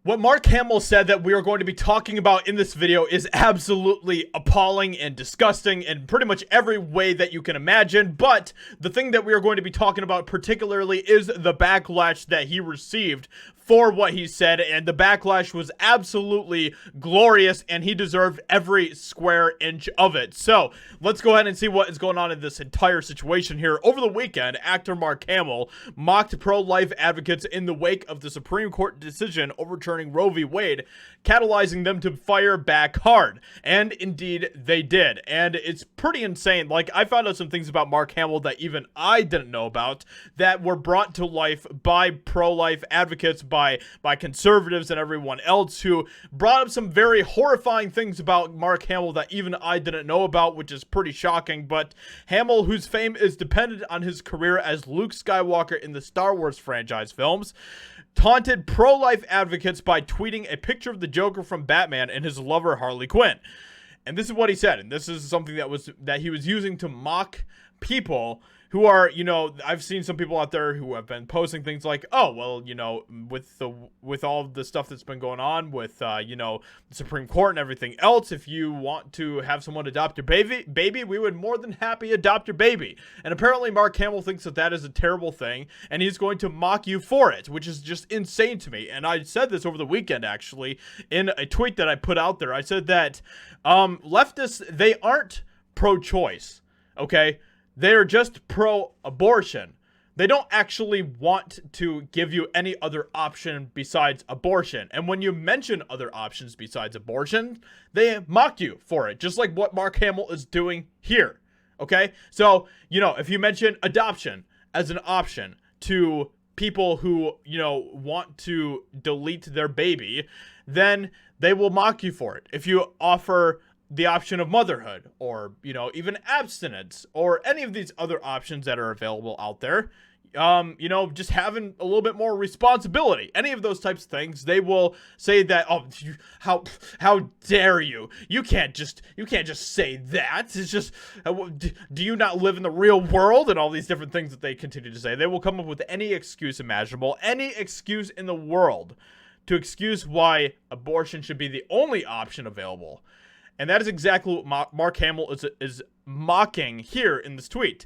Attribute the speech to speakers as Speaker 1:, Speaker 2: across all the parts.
Speaker 1: What Mark Hamill said that we are going to be talking about in this video is absolutely appalling and disgusting in pretty much every way that you can imagine, but the thing that we are going to be talking about particularly is the backlash that he received for what he said, and the backlash was absolutely glorious, and he deserved every square inch of it. So, let's go ahead and see what is going on in this entire situation here. Over the weekend, actor Mark Hamill mocked pro-life advocates in the wake of the Supreme Court decision overturning Roe v. Wade, catalyzing them to fire back hard. And indeed, they did. And it's pretty insane. Like, I found out some things about Mark Hamill that even I didn't know about that were brought to life by pro-life advocates, by conservatives and everyone else who brought up some very horrifying things about Mark Hamill that even I didn't know about, which is pretty shocking. But Hamill, whose fame is dependent on his career as Luke Skywalker in the Star Wars franchise films, taunted pro-life advocates by tweeting a picture of the Joker from Batman and his lover Harley Quinn. And this is what he said, and this is something that he was using to mock people who are, you know, I've seen some people out there who have been posting things like, oh, well, you know, with all the stuff that's been going on with, you know, the Supreme Court and everything else, if you want to have someone adopt your baby, we would more than happy adopt your baby. And apparently Mark Hamill thinks that that is a terrible thing, and he's going to mock you for it, which is just insane to me. And I said this over the weekend, actually, in a tweet that I put out there. I said that leftists, they aren't pro-choice, okay? They're just pro-abortion. They don't actually want to give you any other option besides abortion. And when you mention other options besides abortion, they mock you for it, just like what Mark Hamill is doing here. Okay? So, you know, if you mention adoption as an option to people who, you know, want to delete their baby, then they will mock you for it. If you offer the option of motherhood, or, you know, even abstinence, or any of these other options that are available out there, you know, just having a little bit more responsibility, any of those types of things, they will say that, oh, how dare you? You can't just say that. It's just, do you not live in the real world? And all these different things that they continue to say. They will come up with any excuse imaginable, any excuse in the world to excuse why abortion should be the only option available. And that is exactly what Mark Hamill is mocking here in this tweet.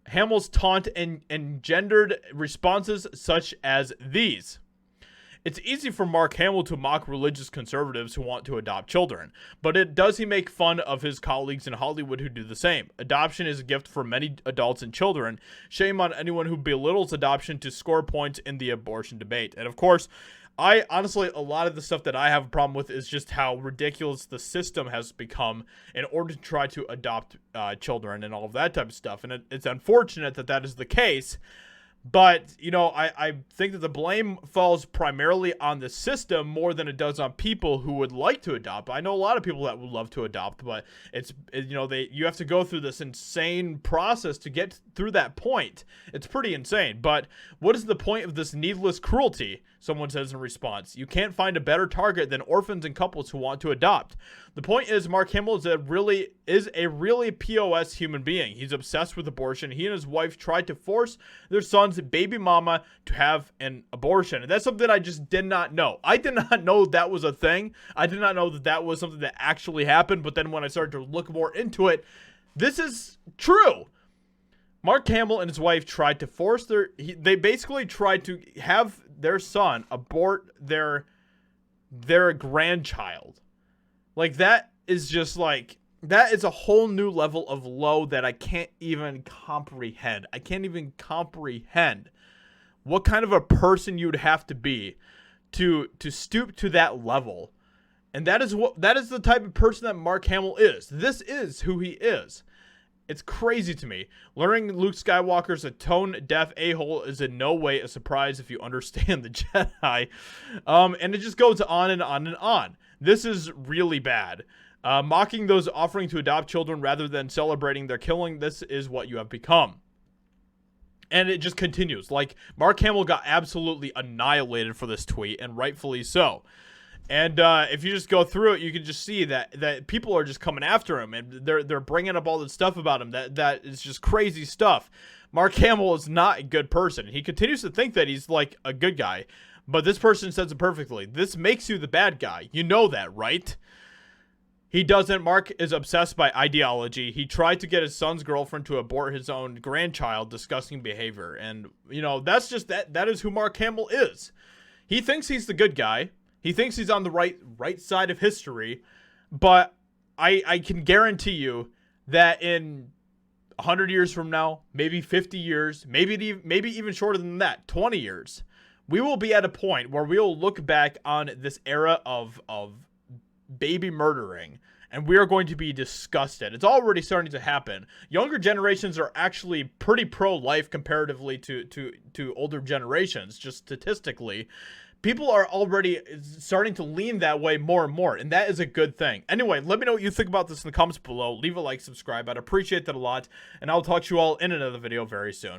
Speaker 1: Hamill's taunt engendered responses such as these. It's easy for Mark Hamill to mock religious conservatives who want to adopt children, but does he make fun of his colleagues in Hollywood who do the same? Adoption is a gift for many adults and children. Shame on anyone who belittles adoption to score points in the abortion debate. And of course, I honestly, a lot of the stuff that I have a problem with is just how ridiculous the system has become in order to try to adopt children and all of that type of stuff. And it's unfortunate that that is the case. But, you know, I think that the blame falls primarily on the system more than it does on people who would like to adopt. I know a lot of people that would love to adopt, but you know, you have to go through this insane process to get through that point. It's pretty insane. But what is the point of this needless cruelty? Someone says in response. You can't find a better target than orphans and couples who want to adopt. The point is, Mark Hamill is a really POS human being. He's obsessed with abortion. He and his wife tried to force their son's baby mama to have an abortion. And that's something I just did not know. I did not know that was a thing. I did not know that that was something that actually happened. But then when I started to look more into it, this is true. Mark Hamill and his wife tried to force they basically tried to have their son abort their grandchild. Like, that is just like, that is a whole new level of low that I can't even comprehend. I can't even comprehend what kind of a person you'd have to be to stoop to that level. And that is the type of person that Mark Hamill is. This is who he is. It's crazy to me. Learning Luke Skywalker's a tone-deaf a-hole is in no way a surprise if you understand the Jedi. And it just goes on and on and on. This is really bad. Mocking those offering to adopt children rather than celebrating their killing, this is what you have become. And it just continues. Like, Mark Hamill got absolutely annihilated for this tweet, and rightfully so. And if you just go through it, you can just see that people are just coming after him, and they're bringing up all this stuff about him that is just crazy stuff. Mark Hamill is not a good person. He continues to think that he's like a good guy, But this person says it perfectly. This makes you the bad guy. You know that, right? He doesn't. Mark is obsessed by ideology. He tried to get his son's girlfriend to abort his own grandchild. Disgusting behavior. And, you know, that's just that is who Mark Hamill is. He thinks he's the good guy. He thinks he's on the right side of history. But I can guarantee you that in 100 years from now, maybe 50 years, maybe even shorter than that, 20 years, we will be at a point where we'll look back on this era of baby murdering, and we are going to be disgusted. It's already starting to happen. Younger generations are actually pretty pro-life comparatively to older generations, just statistically. People are already starting to lean that way more and more, and that is a good thing. Anyway, let me know what you think about this in the comments below. Leave a like, subscribe. I'd appreciate that a lot, and I'll talk to you all in another video very soon.